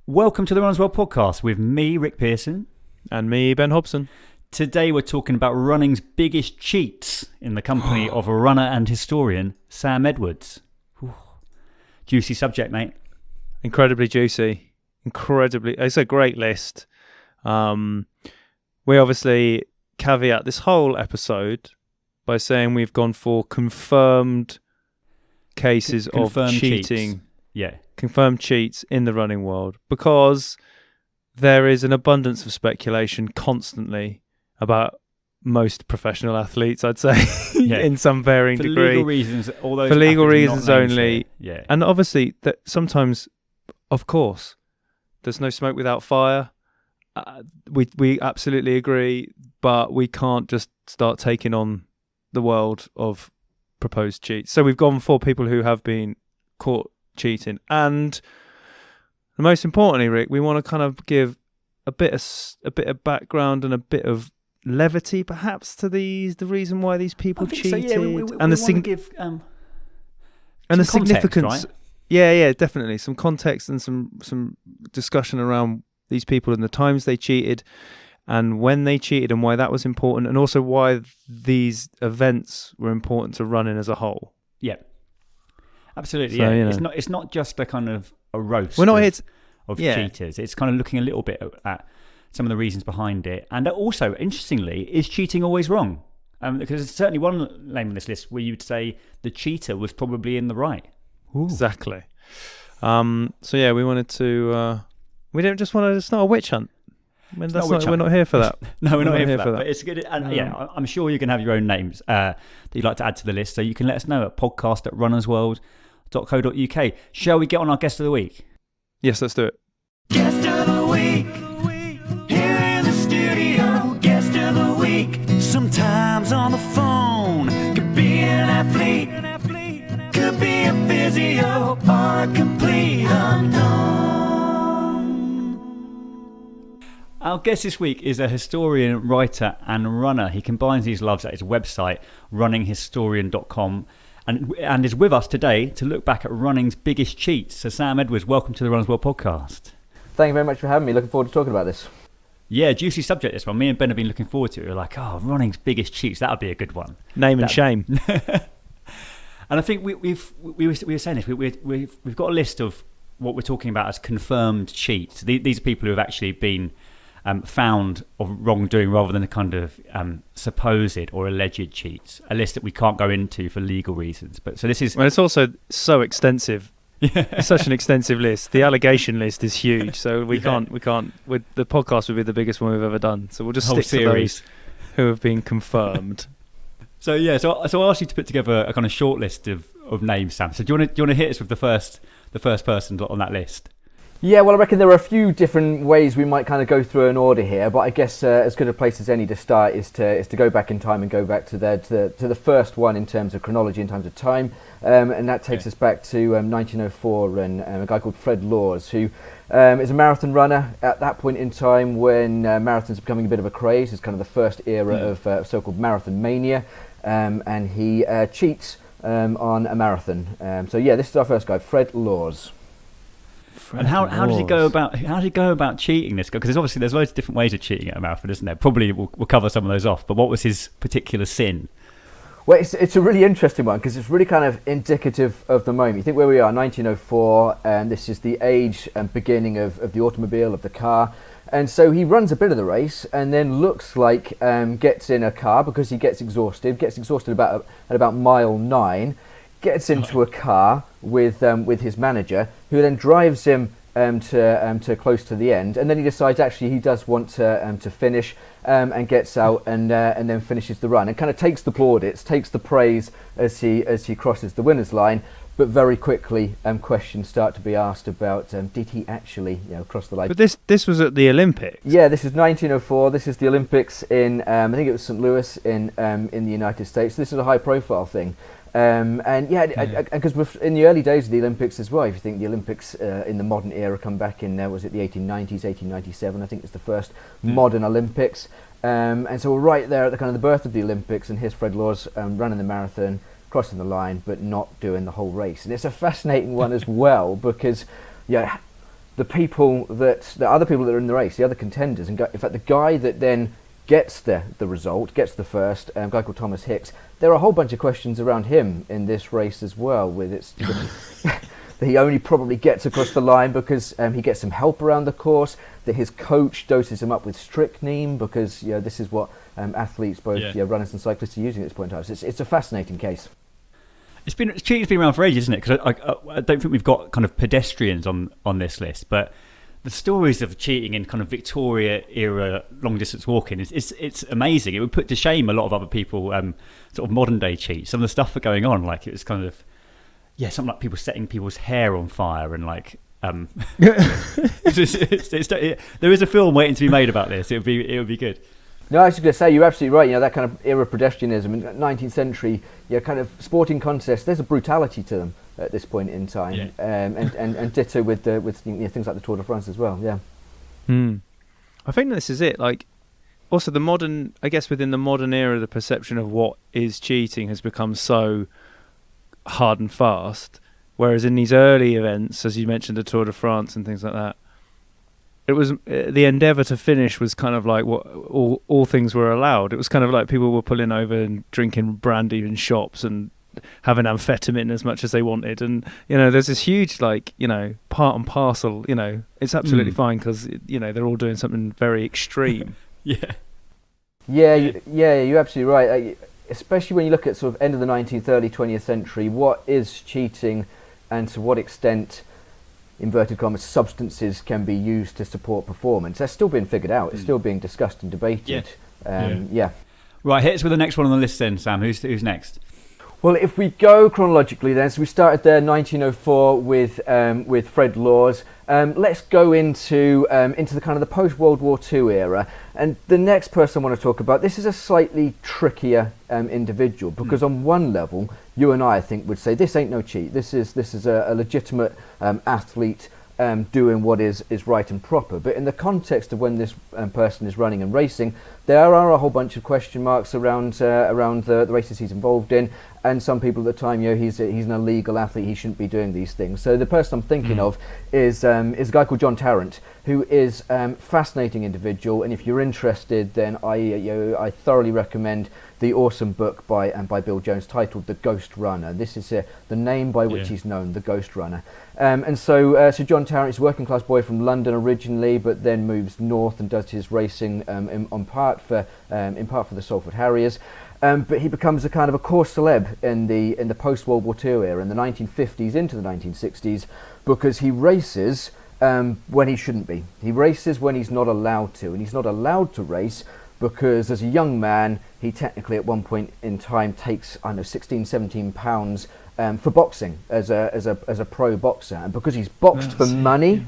Welcome to the Runners World podcast with me, Rick Pearson. And me, Ben Hobson. Today we're talking about running's biggest cheats in the company of a runner and historian, Sam Edwards. Whew. Juicy subject, mate. Incredibly juicy. It's a great list. We obviously caveat this whole episode by saying we've gone for confirmed cases of cheating. Cheats. Yeah. Confirmed cheats in the running world, because there is an abundance of speculation constantly about most professional athletes, I'd say, in some varying degree. For legal reasons, although for legal reasons only. Yeah. And obviously, that sometimes, of course, there's no smoke without fire. We absolutely agree, but we can't just start taking on the world of proposed cheats. So we've gone for people who have been caught cheating, and most importantly, Rick, we want to kind of give a bit of background and a bit of levity, perhaps, to the reason why these people cheated, so, yeah, we and the give and the significance. Context, right? Yeah, definitely some context and some discussion around these people and the times they cheated, and when they cheated, and why that was important, and also why these events were important to running as a whole. Yeah. Absolutely, so, yeah. It's not just a kind of a roast. We're not here of cheaters. It's kind of looking a little bit at some of the reasons behind it, and also, interestingly, is cheating always wrong? Because there's certainly one name on this list where you'd say the cheater was probably in the right. Ooh. Exactly. So yeah, we wanted to. We don't just want to start a witch hunt. I mean, we're not here for that. No, we're not here for that. But it's good. And I'm sure you can have your own names that you'd like to add to the list. So you can let us know at podcast@runnersworld.co.uk. Shall we get on our guest of the week? Yes, let's do it. Guest of the week, here in the studio. Guest of the week, sometimes on the phone. Could be an athlete, could be a physio, or a complete unknown. Our guest this week is a historian, writer and runner. He combines these loves at his website, runninghistorian.com, and is with us today to look back at running's biggest cheats. So Sam Edwards, welcome to the Runners World podcast. Thank you very much for having me. Looking forward to talking about this. Yeah, juicy subject this one. Me and Ben have been looking forward to it. We're like, running's biggest cheats. That would be a good one. Name and shame. And I think we were saying this. We've got a list of what we're talking about as confirmed cheats. These are people who have actually been found of wrongdoing rather than a kind of supposed or alleged cheats. A list that we can't go into for legal reasons. But so this is. Well, it's also so extensive. It's such an extensive list. The allegation list is huge, so we can't. The podcast will be the biggest one we've ever done. So we'll just stick to those who have been confirmed. So I asked you to put together a kind of short list of names, Sam. So do you want to hit us with the first person on that list? Yeah, well, I reckon there are a few different ways we might kind of go through an order here, but I guess as good a place as any to start is to go back in time and go back to the first one in terms of chronology, in terms of time, and that takes us back to 1904 and a guy called Fred Laws, who is a marathon runner at that point in time when marathons are becoming a bit of a craze. It's kind of the first era of so-called marathon mania, and he cheats on a marathon. So yeah, this is our first guy, Fred Laws. And how did he go about cheating this? Because there's loads of different ways of cheating at a marathon, isn't there? Probably we'll cover some of those off. But what was his particular sin? Well, it's a really interesting one because it's really kind of indicative of the moment. You think where we are, 1904, and this is the age and beginning of the automobile, of the car. And so he runs a bit of the race and then looks like gets in a car because he gets exhausted at about mile 9. Gets into a car with his manager, who then drives him to close to the end, and then he decides actually he does want to finish, and gets out and then finishes the run and kind of takes the plaudits, takes the praise as he crosses the winner's line. But very quickly, questions start to be asked about did he actually cross the line? But this was at the Olympics. Yeah, this is 1904. This is the Olympics in I think it was St. Louis in the United States. This is a high profile thing. Because in the early days of the Olympics as well, if you think the Olympics in the modern era come back in, was it the 1890s, 1897, I think it's the first modern Olympics. And so we're right there at the kind of the birth of the Olympics, and here's Fred Laws running the marathon, crossing the line, but not doing the whole race. And it's a fascinating one as well, because the other people that are in the race, the other contenders, and in fact the guy that then gets the result, gets the first, a guy called Thomas Hicks. There are a whole bunch of questions around him in this race as well, with its that he only probably gets across the line because he gets some help around the course, that his coach doses him up with strychnine because this is what athletes, both runners and cyclists, are using at this point in time. So it's a fascinating case. Cheating's been around for ages, isn't it? Because I don't think we've got kind of pedestrians on this list, but the stories of cheating in kind of Victoria era long distance walking it's amazing. It would put to shame a lot of other people, sort of modern day cheats. Some of the stuff that going on, like it was kind of something like people setting people's hair on fire and like there is a film waiting to be made about this. It would be good. No, I was just going to say, you're absolutely right. That kind of era of pedestrianism in the 19th century, kind of sporting contests, there's a brutality to them at this point in time. And ditto with things like the Tour de France as well. Yeah. I think this is it. Like, also within the modern era, the perception of what is cheating has become so hard and fast. Whereas in these early events, as you mentioned, the Tour de France and things like that, it was the endeavour to finish was kind of like what all things were allowed. It was kind of like people were pulling over and drinking brandy in shops and having amphetamine as much as they wanted. And there's this huge part and parcel. It's absolutely fine because they're all doing something very extreme. You're absolutely right. Especially when you look at sort of end of the 19th, early 20th century, what is cheating, and to what extent, inverted commas, substances can be used to support performance. That's still being figured out. It's still being discussed and debated. Right, hit us with the next one on the list then, Sam. Who's next? Well, if we go chronologically then, so we started there 1904 with Fred Laws. Let's go into the kind of the post-World War II era. And the next person I want to talk about, this is a slightly trickier individual, because on one level, you and I think would say this ain't no cheat. This is a legitimate athlete doing what is right and proper. But in the context of when this person is running and racing, there are a whole bunch of question marks around the races he's involved in. And some people at the time, he's an illegal athlete. He shouldn't be doing these things. So the person I'm thinking of is a guy called John Tarrant, who is a fascinating individual. And if you're interested, then I thoroughly recommend the awesome book by Bill Jones titled The Ghost Runner. This is the name by which he's known, The Ghost Runner. So John Tarrant is a working class boy from London originally, but then moves north and does his racing in part for the Salford Harriers. But he becomes a kind of a core celeb in the post-World War II era, in the 1950s into the 1960s, because he races when he shouldn't be. He races when he's not allowed to, and he's not allowed to race because as a young man, he technically at one point in time takes, 16, 17 pounds for boxing as a pro boxer. And because he's boxed for money,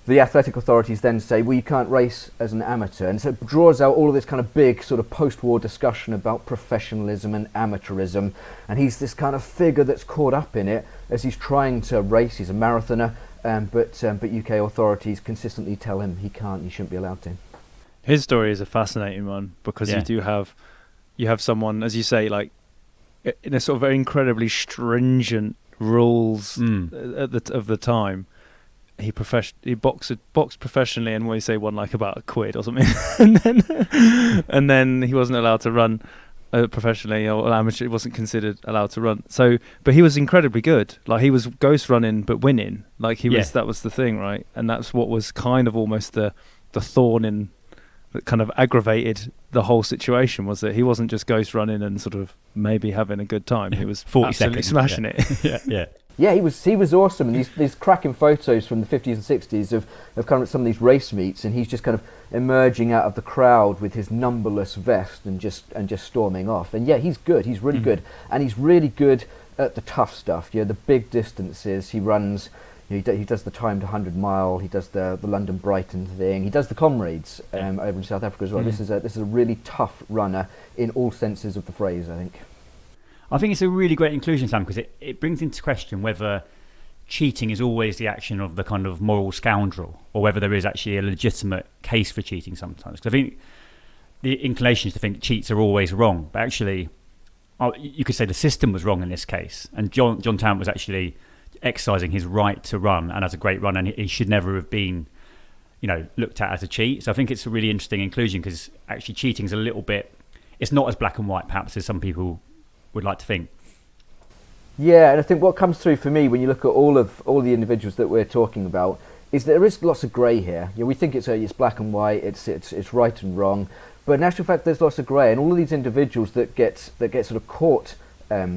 the athletic authorities then say, well, you can't race as an amateur. And so it draws out all of this kind of big sort of post-war discussion about professionalism and amateurism. And he's this kind of figure that's caught up in it as he's trying to race. He's a marathoner, but UK authorities consistently tell him he shouldn't be allowed to. His story is a fascinating one because you have someone, as you say, like in a sort of very incredibly stringent rules of the time. He boxed professionally, and we say won like about £1 or something, and then he wasn't allowed to run professionally or amateur. He wasn't considered allowed to run. So, but he was incredibly good. Like he was ghost running but winning. Like he was. That was the thing, right? And that's what was kind of almost the thorn in that kind of aggravated the whole situation, was that he wasn't just ghost running and sort of maybe having a good time. He was 40 absolutely seconds. smashing it. Yeah, he was awesome, and these cracking photos from the 50s and 60s of kind of some of these race meets, and he's just kind of emerging out of the crowd with his numberless vest and just storming off. And he's good. He's really good, and he's really good at the tough stuff. The big distances. He runs. He does the timed 100-mile. He does the London Brighton thing. He does the Comrades over in South Africa as well. This is a really tough runner in all senses of the phrase, I think. I think it's a really great inclusion, Sam, because it brings into question whether cheating is always the action of the kind of moral scoundrel, or whether there is actually a legitimate case for cheating sometimes. Because I think the inclination is to think cheats are always wrong, but actually you could say the system was wrong in this case, and John Tarrant was actually exercising his right to run and as a great runner, and he should never have been, looked at as a cheat. So I think it's a really interesting inclusion, because actually cheating's a little bit, it's not as black and white perhaps as some people would like to think. Yeah, and I think what comes through for me when you look at all the individuals that we're talking about is there is lots of grey here. We think it's black and white, it's right and wrong, but in actual fact there's lots of grey, and all of these individuals that get sort of caught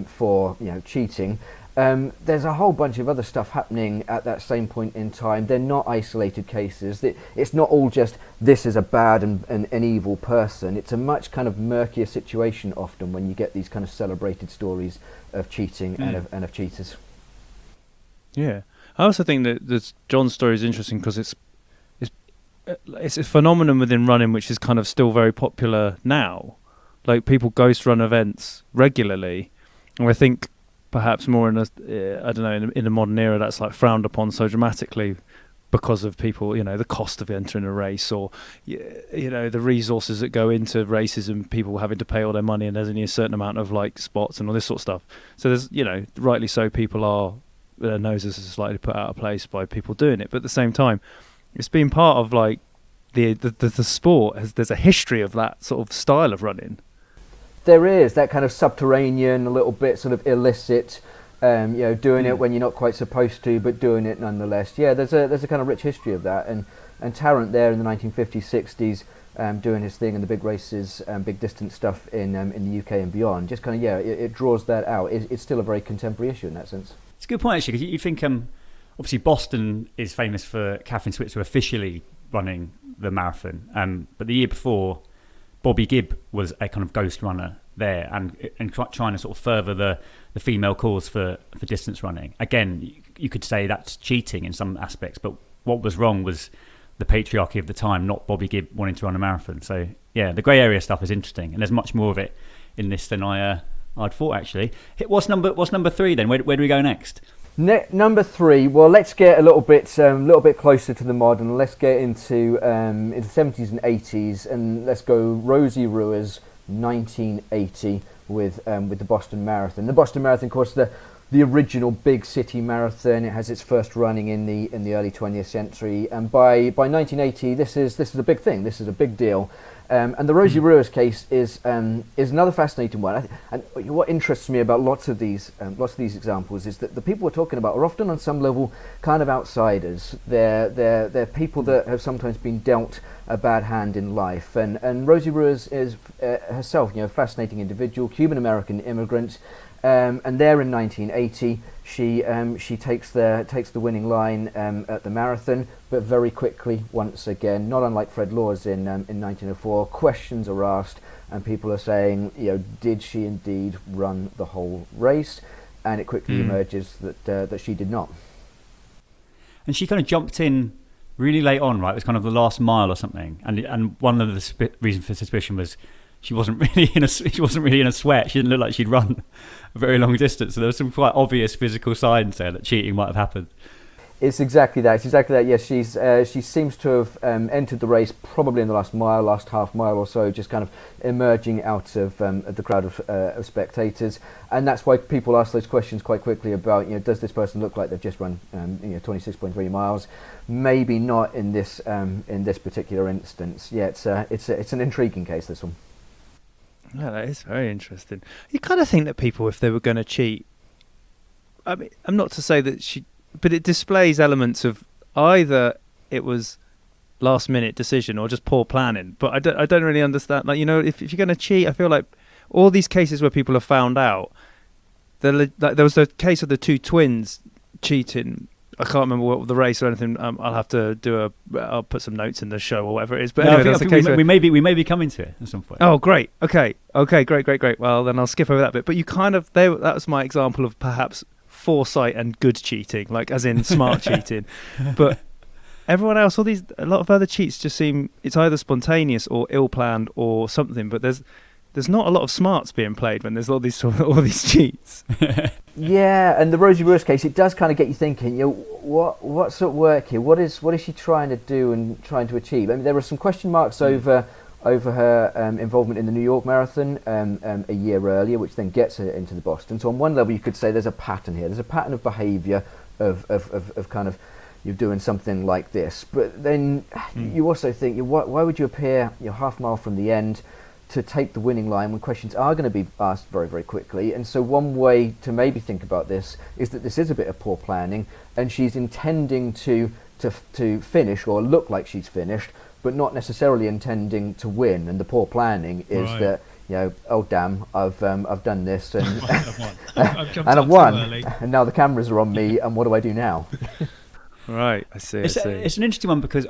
for cheating. There's a whole bunch of other stuff happening at that same point in time. They're not isolated cases. It's not all just this is a bad and an evil person. It's a much kind of murkier situation often when you get these kind of celebrated stories of cheating and of cheaters. Yeah, I also think that John's story is interesting because it's a phenomenon within running which is kind of still very popular now. Like, people ghost run events regularly, and I think perhaps more in a modern era that's like frowned upon so dramatically because of people, the cost of entering a race, or the resources that go into races and people having to pay all their money, and there's only a certain amount of like spots and all this sort of stuff. So there's, rightly so, people are, their noses are slightly put out of place by people doing it, but at the same time it's been part of like the sport. There's a history of that sort of style of running. There is that kind of subterranean, a little bit sort of illicit, doing it when you're not quite supposed to, but doing it nonetheless. Yeah, there's a kind of rich history of that, and Tarrant there in the 1950s, 60s, doing his thing in the big races, big distance stuff in the UK and beyond. Just kind of it draws that out. It's still a very contemporary issue in that sense. It's a good point, actually, because you think obviously Boston is famous for Catherine Switzer officially running the marathon, but the year before, Bobby Gibb was a kind of ghost runner there, and trying to sort of further the female cause for distance running. Again, you could say that's cheating in some aspects, but what was wrong was the patriarchy of the time, not Bobby Gibb wanting to run a marathon. So yeah, the grey area stuff is interesting, and there's much more of it in this than I'd thought, actually. What's number 3 then? Where do we go next? Number 3. Well, let's get a little bit closer to the modern. Let's get into the 70s and 80s, and let's go Rosie Ruehr's 1980 with the Boston Marathon. The Boston Marathon, of course, the original big city marathon. It has its first running in the early 20th century, and by 1980, this is a big thing. This is a big deal. And the Rosie Ruehr's case is another fascinating one. And what interests me about lots of these examples is that the people we're talking about are often on some level kind of outsiders. They're people that have sometimes been dealt a bad hand in life. And Rosie Ruehr is herself, a fascinating individual, Cuban-American immigrant. And there in 1980, she takes the winning line at the marathon, but very quickly, once again, not unlike Fred Laws in 1904, questions are asked, and people are saying, did she indeed run the whole race? And it quickly emerges that she did not. And she kind of jumped in really late on, right? It was kind of the last mile or something, and one of the reasons for suspicion was she wasn't really in a sweat. She didn't look like she'd run a very long distance. So there were some quite obvious physical signs there that cheating might have happened. It's exactly that. Yes, she seems to have entered the race probably in the last half mile or so, just kind of emerging out of the crowd of spectators, and that's why people ask those questions quite quickly about, does this person look like they've just run 26.3 miles? Maybe not in this particular instance. Yeah, it's an intriguing case, this one. Yeah, that is very interesting. You kind of think that people, if they were going to cheat, I mean, I'm not to say that but it displays elements of either it was last minute decision or just poor planning. But I don't really understand. Like, if you're going to cheat, I feel like all these cases where people have found out, there was the case of the two twins cheating. I can't remember what the race or anything. I'll have to I'll put some notes in the show or whatever it is. But anyway, I think we may be coming to it at some point. Oh, great. Okay, great. Well, then I'll skip over that bit. But you kind of that was my example of perhaps foresight and good cheating, like as in smart cheating. But everyone else, a lot of other cheats just seem it's either spontaneous or ill planned or something. But there's not a lot of smarts being played when there's all these cheats. Yeah, and the Rosie Ruehr's case, it does kind of get you thinking, what's at work here? What is she trying to do and trying to achieve? I mean, there were some question marks over her involvement in the New York Marathon a year earlier, which then gets her into the Boston. So on one level, you could say there's a pattern here. There's a pattern of behaviour of kind of you're doing something like this. But then you also think, why would you appear half mile from the end to take the winning line when questions are going to be asked very, very quickly? And so one way to maybe think about this is that this is a bit of poor planning, and she's intending to finish or look like she's finished, but not necessarily intending to win. And the poor planning is that, oh damn, I've done this and I've won, and now the cameras are on me, and what do I do now? Right, I see. It's an interesting one because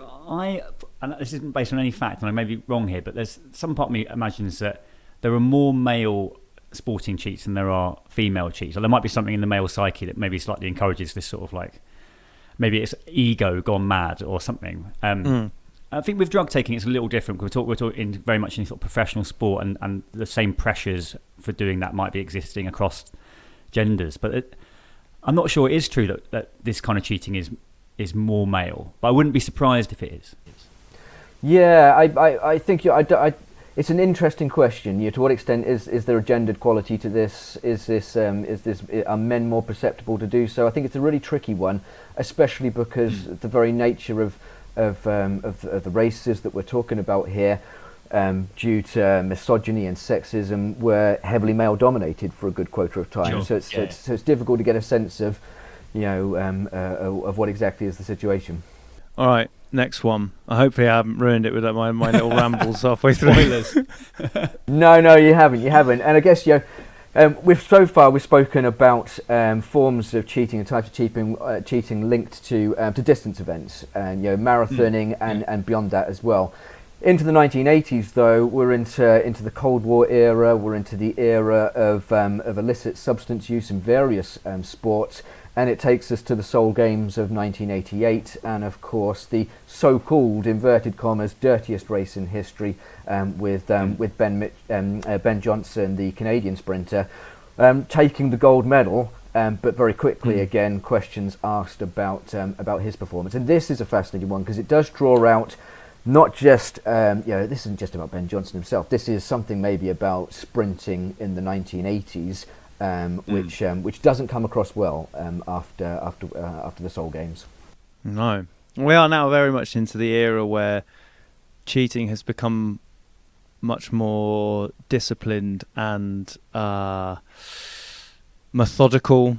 and this isn't based on any fact, and I may be wrong here, but there's some part of me imagines that there are more male sporting cheats than there are female cheats. Or there might be something in the male psyche that maybe slightly encourages this sort of like, maybe it's ego gone mad or something. I think with drug taking, it's a little different. We're talking very much in sort of professional sport, and the same pressures for doing that might be existing across genders. But I'm not sure it is true that this kind of cheating is more male, but I wouldn't be surprised if it is. Yeah, I think it's an interesting question. To what extent is there a gendered quality to this? Are men more susceptible to do so? I think it's a really tricky one, especially because the very nature of the races that we're talking about here, due to misogyny and sexism, were heavily male dominated for a good quota of time. Sure. So it's difficult to get a sense of of what exactly is the situation. All right, next one. I hope I haven't ruined it with my little rambles halfway through. Spoilers. No, you haven't. And I guess we've spoken about forms of cheating and types of cheating linked to distance events, and marathoning and beyond that as well. Into the 1980s, though, we're into the Cold War era. We're into the era of illicit substance use in various sports. And it takes us to the Seoul Games of 1988, and of course the so-called inverted commas dirtiest race in history, with Ben Johnson, the Canadian sprinter, taking the gold medal. But very quickly, again, questions asked about his performance. And this is a fascinating one because it does draw out not just this isn't just about Ben Johnson himself. This is something maybe about sprinting in the 1980s. Which doesn't come across well after the Seoul Games. No, we are now very much into the era where cheating has become much more disciplined and methodical,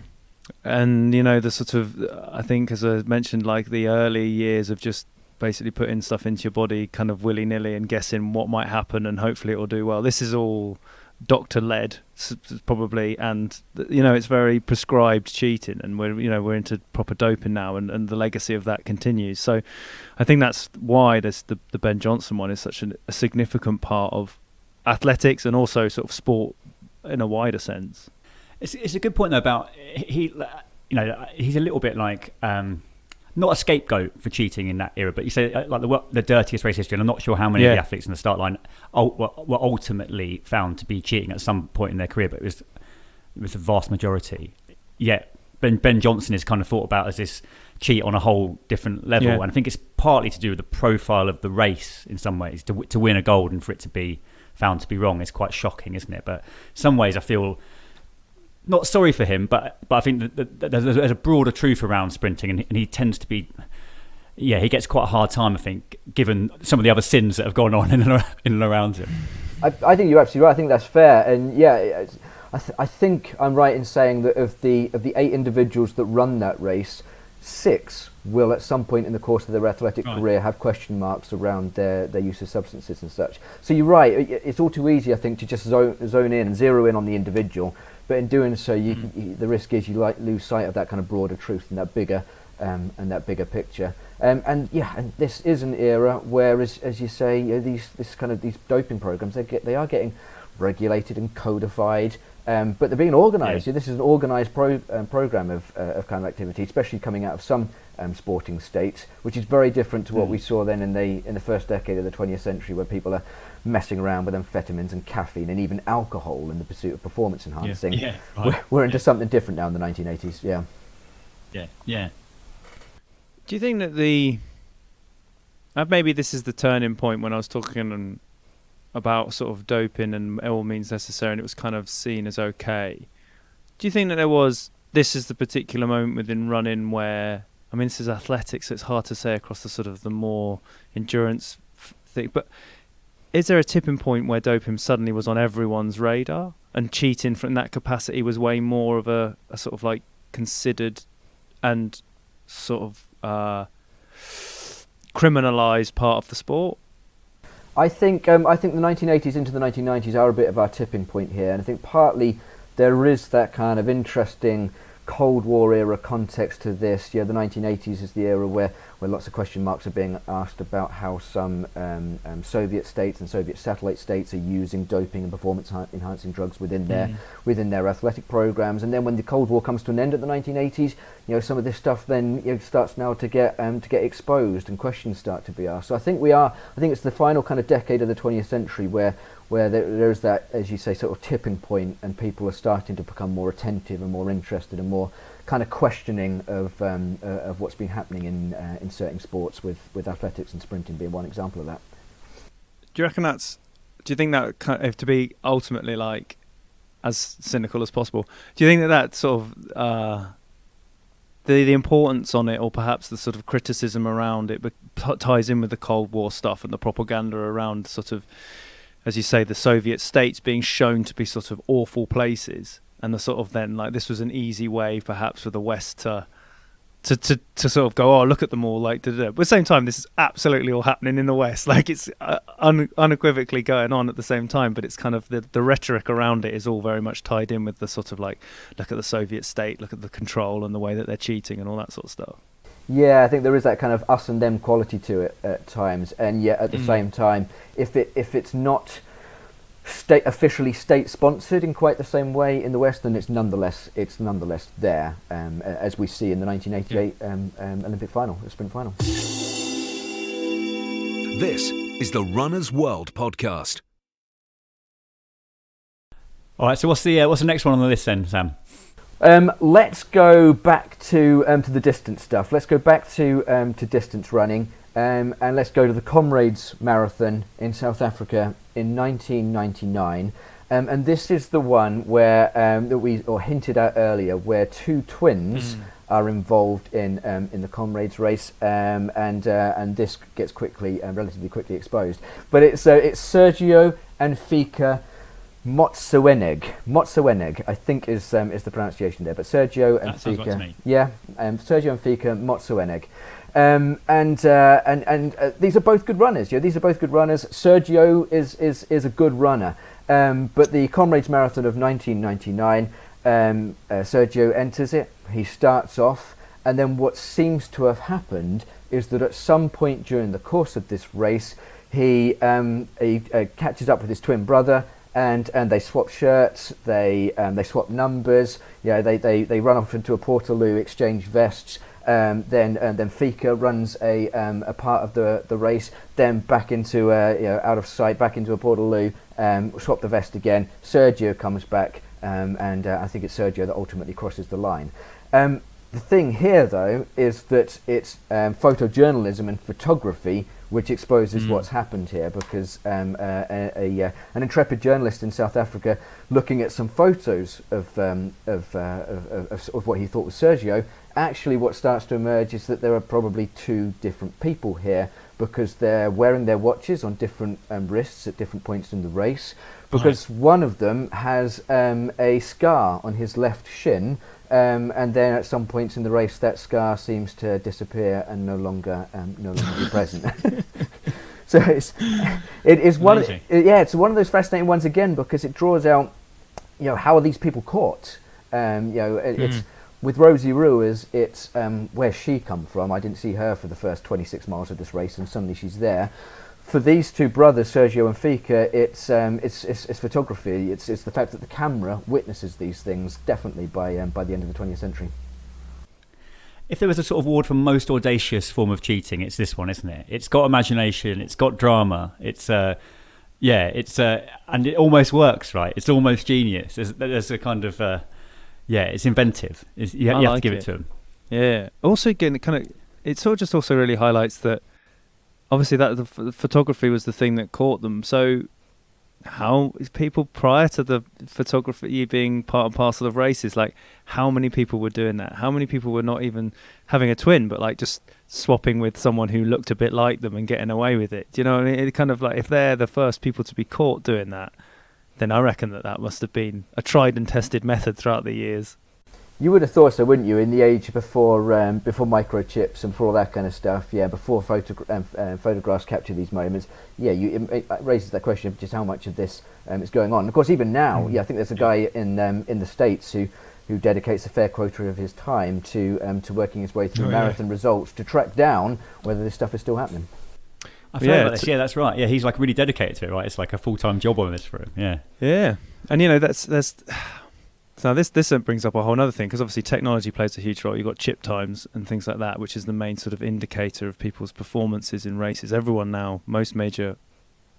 and the sort of, I think, as I mentioned, like the early years of just basically putting stuff into your body kind of willy-nilly and guessing what might happen and hopefully it will do well. This is all doctor-led probably, and it's very prescribed cheating, and we're into proper doping now, and the legacy of that continues. So I think that's why the Ben Johnson one is such a significant part of athletics and also sort of sport in a wider sense. It's a good point though about he's a little bit like not a scapegoat for cheating in that era, but you say like the dirtiest race history, and I'm not sure how many of the athletes in the start line were ultimately found to be cheating at some point in their career, but it was the vast majority. Yet Ben Johnson is kind of thought about as this cheat on a whole different level, and I think it's partly to do with the profile of the race in some ways. To win a gold and for it to be found to be wrong is quite shocking, isn't it? But in some ways I feel not sorry for him, but I think that there's a broader truth around sprinting, and he tends to be, he gets quite a hard time, I think, given some of the other sins that have gone on in and around him. I think you're absolutely right. I think that's fair, and I think I'm right in saying that of the 8 individuals that run that race, 6 will at some point in the course of their athletic career have question marks around their use of substances and such. So you're right. It's all too easy, I think, to just zone in and zero in on the individual. But in doing so, the risk is you lose sight of that kind of broader truth and that bigger picture. And this is an era where, as you say, these doping programs they are getting regulated and codified, but they're being organised. This is an organised program of kind of activity, especially coming out of some sporting states, which is very different to what we saw then in the first decade of the 20th century, where people are messing around with amphetamines and caffeine and even alcohol in the pursuit of performance enhancing. We're into something different now in the 1980s. Yeah. Do you think that maybe this is the turning point when I was talking about sort of doping and all means necessary, and it was kind of seen as okay? Do you think that there was this is the particular moment within running where, I mean, this is athletics, so it's hard to say across the sort of the more endurance thing, but is there a tipping point where doping suddenly was on everyone's radar and cheating from that capacity was way more of a sort of like considered and sort of criminalised part of the sport? I think the 1980s into the 1990s are a bit of our tipping point here, and I think partly there is that kind of interesting Cold War era context to this. Yeah, the 1980s is the era where lots of question marks are being asked about how some Soviet states and Soviet satellite states are using doping and performance enhancing drugs within their athletic programs. And then when the Cold War comes to an end at the 1980s, some of this stuff then starts now to get exposed and questions start to be asked. So I think it's the final kind of decade of the 20th century where there's that, as you say, sort of tipping point, and people are starting to become more attentive and more interested and more kind of questioning of what's been happening in certain sports, with athletics and sprinting being one example of that. Do you reckon do you think that kind of, to be ultimately like as cynical as possible, do you think that sort of the importance on it, or perhaps the sort of criticism around it, ties in with the Cold War stuff and the propaganda around sort of, as you say, the Soviet states being shown to be sort of awful places, and the sort of then like this was an easy way perhaps for the West to sort of go, oh, look at them all, like, da, da, da. But at the same time, this is absolutely all happening in the West, like it's unequivocally going on at the same time, but it's kind of the rhetoric around it is all very much tied in with the sort of like, look at the Soviet state, look at the control and the way that they're cheating and all that sort of stuff. Yeah, I think there is that kind of us and them quality to it at times, and yet at the same time, if it's not officially state sponsored in quite the same way in the West, then it's nonetheless there, as we see in the 1988 Olympic final, the sprint final. This is the Runner's World podcast. All right, so what's the next one on the list then, Sam? Let's go back to the distance stuff. Let's go back to distance running, and let's go to the Comrades Marathon in South Africa in 1999. And this is the one where that we hinted at earlier, where two twins are involved in the Comrades race, and this gets relatively quickly exposed. But it's Sergio and Fika Motsoeneg, I think is the pronunciation there, but Sergio and Fika. Right to me. Yeah, Sergio and Fika Motsoeneg. And these are both good runners. These are both good runners. Sergio is a good runner. But the Comrades Marathon of 1999, Sergio enters it. He starts off, and then what seems to have happened is that at some point during the course of this race, he catches up with his twin brother. And they swap shirts, they swap numbers. They run off into a Portaloo, exchange vests. Then Fika runs a part of the race. Then back into out of sight, back into a Portaloo. Swap the vest again. Sergio comes back, and I think it's Sergio that ultimately crosses the line. The thing here, though, is that it's photojournalism and photography which exposes what's happened here, because an intrepid journalist in South Africa, looking at some photos of what he thought was Sergio, actually what starts to emerge is that there are probably two different people here, because they're wearing their watches on different wrists at different points in the race, because one of them has a scar on his left shin, and then at some points in the race that scar seems to disappear and no longer be present. So it's one of those fascinating ones again, because it draws out how are these people caught. It's with Rosie Ruiz, it's where's she come from. I didn't see her for the first 26 miles of this race, and suddenly she's there. For these two brothers, Sergio and Fika, it's photography. It's the fact that the camera witnesses these things definitely by the end of the 20th century. If there was a sort of award for most audacious form of cheating, it's this one, isn't it? It's got imagination, it's got drama, and it almost works, right? It's almost genius. There's a kind of it's inventive. You have to give it to them. Yeah. Also, again, it sort of just also really highlights that. Obviously, that the photography was the thing that caught them. So, how is people prior to the photography being part and parcel of races, like how many people were doing that? How many people were not even having a twin, but like just swapping with someone who looked a bit like them and getting away with it? Do you know what I mean? It kind of like, if they're the first people to be caught doing that, then I reckon that must have been a tried and tested method throughout the years. You would have thought so, wouldn't you? In the age before microchips and before all that kind of stuff, before photographs capture these moments, it raises that question of just how much of this is going on. And of course, even now, I think there's a guy in the States who dedicates a fair quota of his time to working his way through marathon results to track down whether this stuff is still happening. I forgot about this. Yeah, that's right. Yeah, he's like really dedicated to it, right? It's like a full-time job on this for him. Yeah. Yeah, and you know there's. So this brings up a whole other thing, because obviously technology plays a huge role. You've got chip times and things like that, which is the main sort of indicator of people's performances in races. Everyone now, most major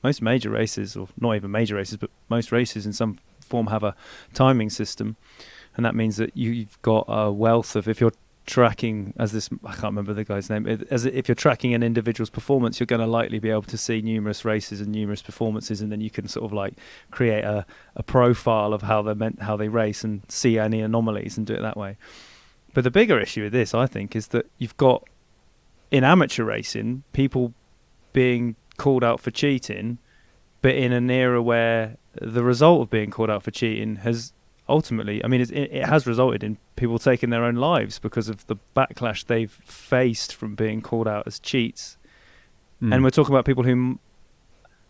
races, or not even major races, but most races in some form have a timing system, and that means that you've got a wealth of, if you're tracking, I can't remember the guy's name, if you're tracking an individual's performance, you're going to likely be able to see numerous races and numerous performances, and then you can sort of like create a profile of how they race and see any anomalies and do it that way. But the bigger issue with this, I think, is that you've got, in amateur racing, people being called out for cheating, but in an era where the result of being called out for cheating has ultimately, I mean, it has resulted in people taking their own lives because of the backlash they've faced from being called out as cheats. And we're talking about people who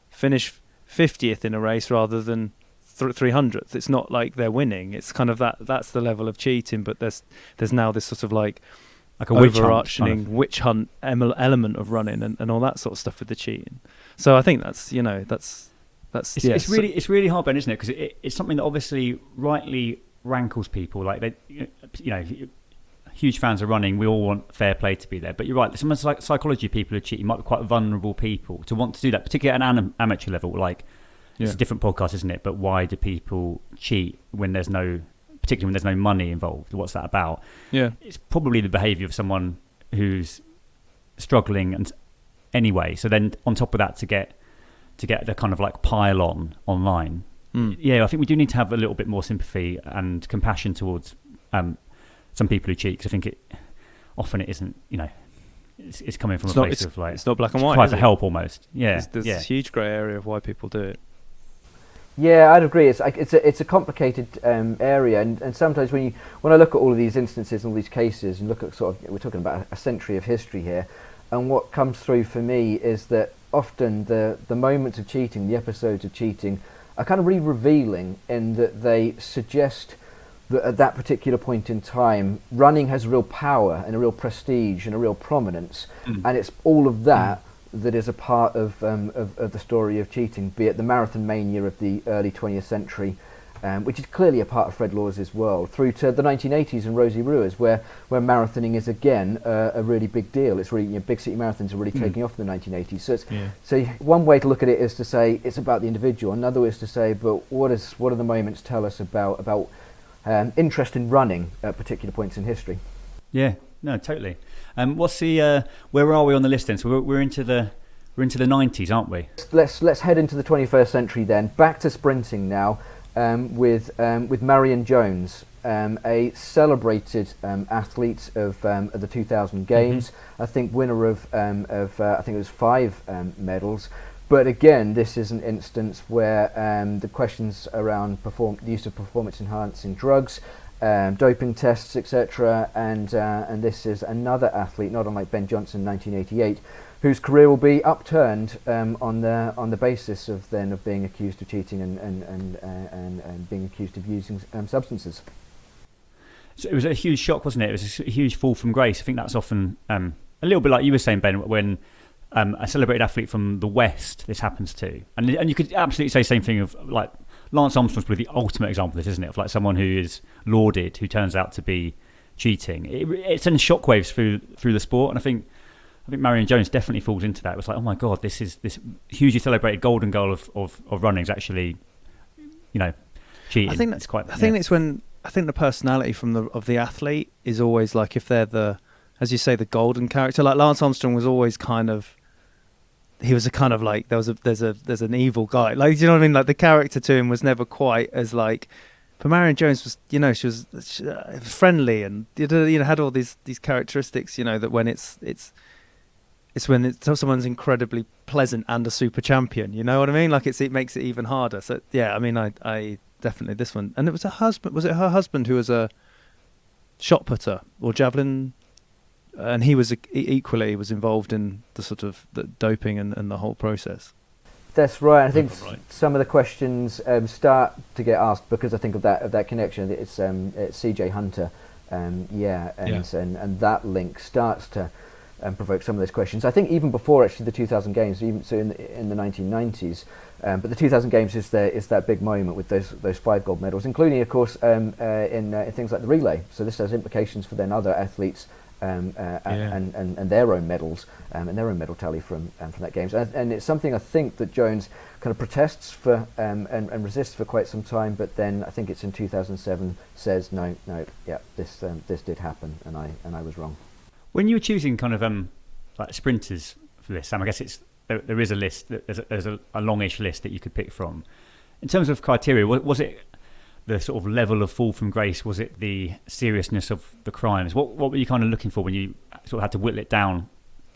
finish 50th in a race rather than 300th. It's not like they're winning. It's kind of that's the level of cheating, but there's now this sort of like a overarching witch hunt element of running and all that sort of stuff with the cheating. So I think that's it's really hard, Ben, isn't it? Because it's something that obviously rightly rankles people. Like they, huge fans of running. We all want fair play to be there. But you're right. Some of the psychology people who cheat might be quite vulnerable people to want to do that, particularly at an amateur level. Like it's a different podcast, isn't it? But why do people cheat particularly when there's no money involved? What's that about? Yeah, it's probably the behaviour of someone who's struggling and anyway. So then on top of that, to get the kind of like pile on online. I think we do need to have a little bit more sympathy and compassion towards some people who cheat, because I think it isn't, it's coming from a place of like, it's not black and white, cry for help almost. There's this huge grey area of why people do it. Yeah, I'd agree. It's a complicated area, and sometimes when I look at all of these instances and all these cases, and look at we're talking about a century of history here, and what comes through for me is that often the moments of cheating, the episodes of cheating, are kind of really revealing in that they suggest that at that particular point in time, running has real power and a real prestige and a real prominence, and it's all of that that is a part of the story of cheating, be it the marathon mania of the early 20th century, which is clearly a part of Fred Lawes' world, through to the 1980s and Rosie Rue's, where marathoning is again a really big deal. It's really, big city marathons are really taking off in the 1980s. So one way to look at it is to say it's about the individual. Another is to say, but what do the moments tell us about interest in running at particular points in history? Yeah, no, totally. What's the where are we on the list then? So we're into the 90s, aren't we? Let's head into the 21st century then. Back to sprinting now. With Marion Jones, a celebrated athlete of the 2000 Games. I think winner of I think it was 5 medals. But again, this is an instance where the questions around the use of performance-enhancing drugs, doping tests, etc., and this is another athlete, not unlike Ben Johnson in 1988, whose career will be upturned on the basis of being accused of cheating and being accused of using substances. So it was a huge shock, wasn't it? It was a huge fall from grace. I think that's often a little bit like you were saying, Ben, when a celebrated athlete from the West this happens to, and you could absolutely say the same thing of like Lance Armstrong's probably the ultimate example of this, isn't it? Of like someone who is lauded who turns out to be cheating. It sends shockwaves through the sport, and I think Marion Jones definitely falls into that. It was like, oh my God, this hugely celebrated golden goal of running is actually, cheating. I think the personality of the athlete is always like, if they're as you say, the golden character. Like Lance Armstrong was always kind of he was a kind of like there's an evil guy. Like, do you know what I mean? Like the character to him was never quite as like. But Marion Jones was, she was friendly and had all these characteristics. That when it's when someone's incredibly pleasant and a super champion. You know what I mean? Like it makes it even harder. So yeah, I mean, I definitely this one. And it was her husband. Was it her husband who was a shot putter or javelin? And he was equally was involved in the sort of the doping and the whole process. That's right. I think some of the questions start to get asked because I think of that connection. It's CJ Hunter, and that link starts to provoke some of those questions. I think even before actually the 2000 Games, even so in the 1990s. But the 2000 Games is that big moment with those 5 gold medals, including of course in things like the relay. So this has implications for then other athletes. And their own medals and their own medal tally from that games, and it's something I think that Jones kind of protests for and resists for quite some time, but then I think it's in 2007 says no, this did happen, and I was wrong. When you were choosing kind of like sprinters for this, Sam, I guess there is a list, there's a longish list that you could pick from. In terms of criteria, was it the sort of level of fall from grace? Was it the seriousness of the crimes? What were you kind of looking for when you sort of had to whittle it down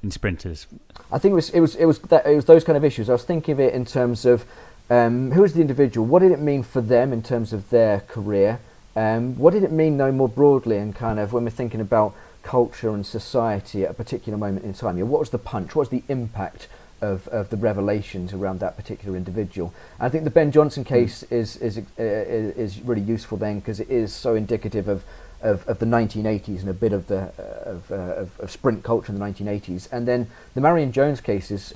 in sprinters? I think it was those kind of issues. I was thinking of it in terms of who is the individual? What did it mean for them in terms of their career? What did it mean, more broadly, and kind of when we're thinking about culture and society at a particular moment in time? What was the punch? What was the impact of the revelations around that particular individual? And I think the Ben Johnson case is really useful then, because it is so indicative of the 1980s and a bit of the of sprint culture in the 1980s. And then the Marion Jones case is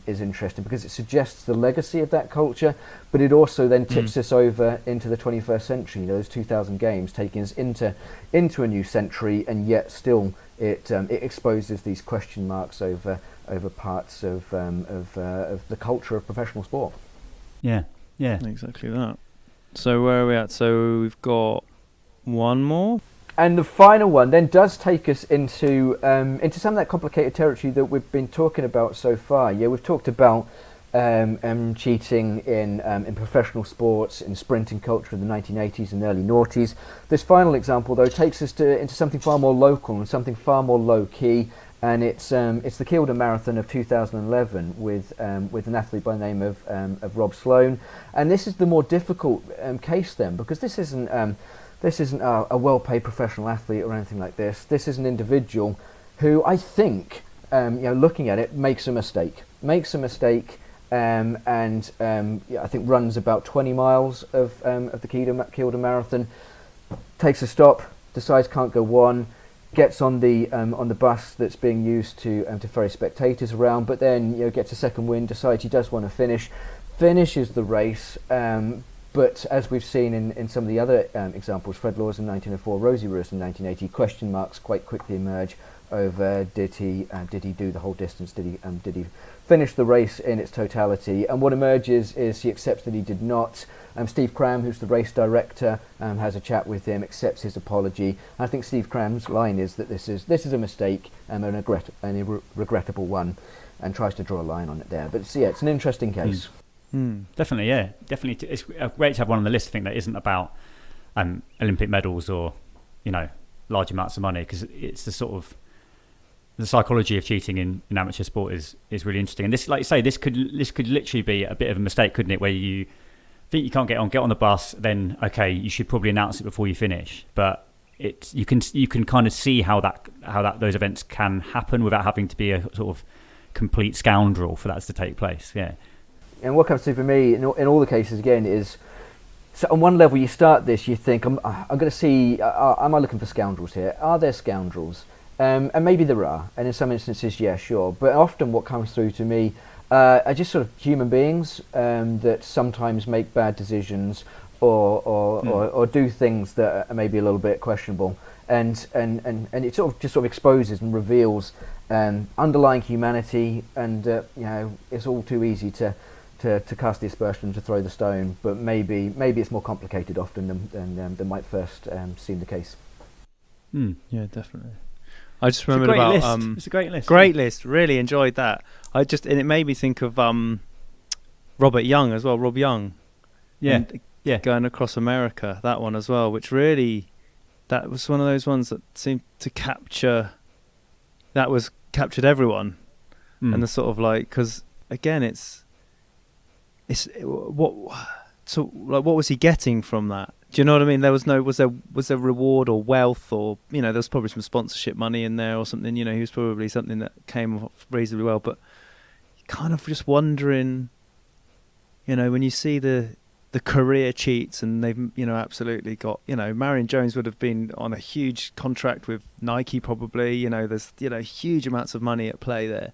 interesting because it suggests the legacy of that culture, but it also then tips us over into the 21st century. Those 2000 Games taking us into a new century, and yet still it exposes these question marks over parts of the culture of professional sport. Yeah, exactly that. So where are we at? So we've got one more, and the final one then does take us into some of that complicated territory that we've been talking about so far. Yeah, we've talked about cheating in professional sports, in sprinting culture in the 1980s and early noughties. This final example, though, takes us into something far more local and something far more low key. And it's the Kielder Marathon of 2011 with an athlete by the name of Rob Sloan, and this is the more difficult case then, because this isn't a well-paid professional athlete or anything like this. This is an individual who I think, looking at it, makes a mistake, and I think runs about 20 miles of the Kielder Marathon, takes a stop, decides can't go on. Gets on the bus that's being used to ferry spectators around, but then gets a second wind, decides he does want to finishes the race. But as we've seen in some of the other examples, Fred Laws in 1904, Rosie Ruiz in 1980, question marks quite quickly emerge over did he do the whole distance? Did he finish the race in its totality? And what emerges is he accepts that he did not. Steve Cram, who's the race director, has a chat with him, accepts his apology. I think Steve Cram's line is that this is a mistake and a regrettable one, and tries to draw a line on it there. But it's an interesting case. Definitely. It's great to have one on the list. I think that isn't about Olympic medals or large amounts of money, because it's the sort of the psychology of cheating in amateur sport is really interesting. And this, like you say, this could literally be a bit of a mistake, couldn't it? Where you think you can't get on the bus, then okay, you should probably announce it before you finish. But you can kind of see how those events can happen without having to be a sort of complete scoundrel for that to take place. Yeah. And what comes to for me in all the cases again is, so on one level you start this, you think I'm going to see, am I looking for scoundrels here? Are there scoundrels? And maybe there are, and in some instances, yeah, sure. But often what comes through to me are just sort of human beings that sometimes make bad decisions or do things that are maybe a little bit questionable, and it sort of exposes and reveals underlying humanity, and it's all too easy to cast the aspersion, to throw the stone, but maybe it's more complicated often than might first seem the case. Yeah, definitely. I just remembered about it's a great list. Great list. Really enjoyed that. And it made me think of Robert Young as well. Rob Young. Yeah. Going across America, that one as well, which really, that was one of those ones that seemed to captured everyone. And the sort of like, because again, what was he getting from that? Do you know what I mean? Was there reward or wealth, or there was probably some sponsorship money in there or something. He was probably something that came off reasonably well, but kind of just wondering, when you see the career cheats, and they've absolutely got, Marion Jones would have been on a huge contract with Nike probably. There's huge amounts of money at play there.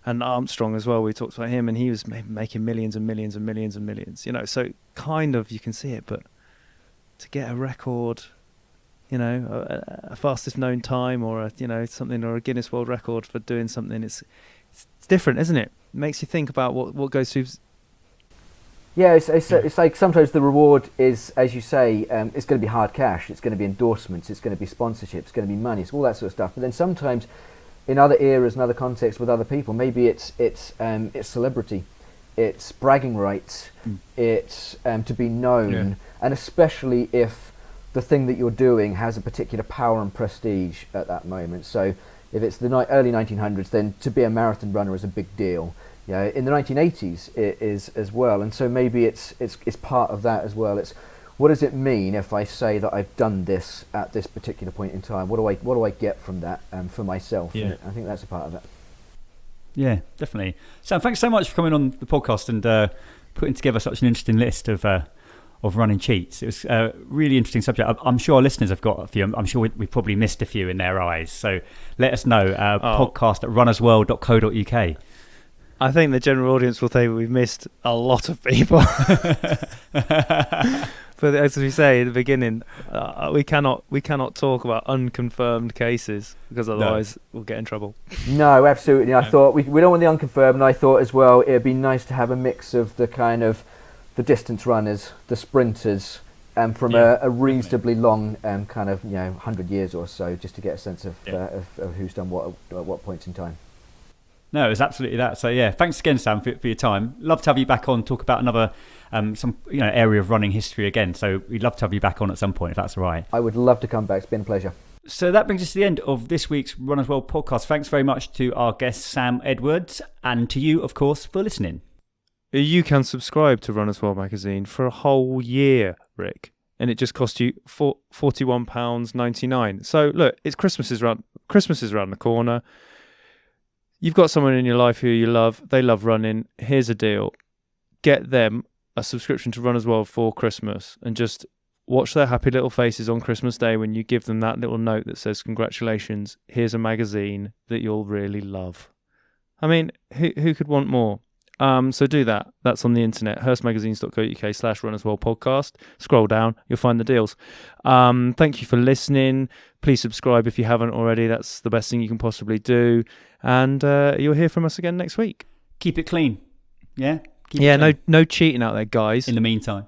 And Armstrong as well, we talked about him, and he was making millions and millions and millions and millions. So kind of you can see it, but to get a record, a fastest known time, or something, or a Guinness World Record for doing something, it's different, isn't it? It makes you think about what goes through. Yeah, it's like sometimes the reward is, as you say, it's going to be hard cash, it's going to be endorsements, it's going to be sponsorship, it's going to be money, it's all that sort of stuff. But then sometimes, in other eras and other contexts with other people, maybe it's celebrity, it's bragging rights, it's to be known, and especially if the thing that you're doing has a particular power and prestige at that moment. So if it's the early 1900s, then to be a marathon runner is a big deal. In the 1980s it is as well, and so maybe it's part of that as well. It's what does it mean if I say that I've done this at this particular point in time? What do I get from that for myself? Yeah. And I think that's a part of it. Yeah, definitely. Sam, thanks so much for coming on the podcast and putting together such an interesting list of running cheats. It was a really interesting subject. I'm sure our listeners have got a few. I'm sure we probably missed a few in their eyes. So let us know. Podcast@runnersworld.co.uk. I think the general audience will think we've missed a lot of people. But as we say at the beginning, we cannot talk about unconfirmed cases, because otherwise we'll get in trouble. No, absolutely. I thought we don't want the unconfirmed, and I thought as well it'd be nice to have a mix of the kind of the distance runners, the sprinters, from a reasonably long kind of 100 years or so, just to get a sense of who's done what at what points in time. No, it was absolutely that. So yeah, thanks again, Sam, for your time. Love to have you back on, talk about another some area of running history again. So we'd love to have you back on at some point, if that's all right. I would love to come back. It's been a pleasure. So that brings us to the end of this week's Runners World podcast. Thanks very much to our guest Sam Edwards, and to you, of course, for listening. You can subscribe to Runners World magazine for a whole year, Rick, and it just costs you £41.99. So look, it's Christmas is around the corner. You've got someone in your life who you love. They love running. Here's a deal. Get them a subscription to Runners World for Christmas, and just watch their happy little faces on Christmas Day when you give them that little note that says, congratulations, here's a magazine that you'll really love. I mean, who could want more? So do that. That's on the internet, hurstmagazines.co.uk/runnersworldpodcast. Scroll down, you'll find the deals. Thank you for listening. Please subscribe if you haven't already. That's the best thing you can possibly do. And you'll hear from us again next week. Keep it clean. Yeah? No cheating out there, guys. In the meantime.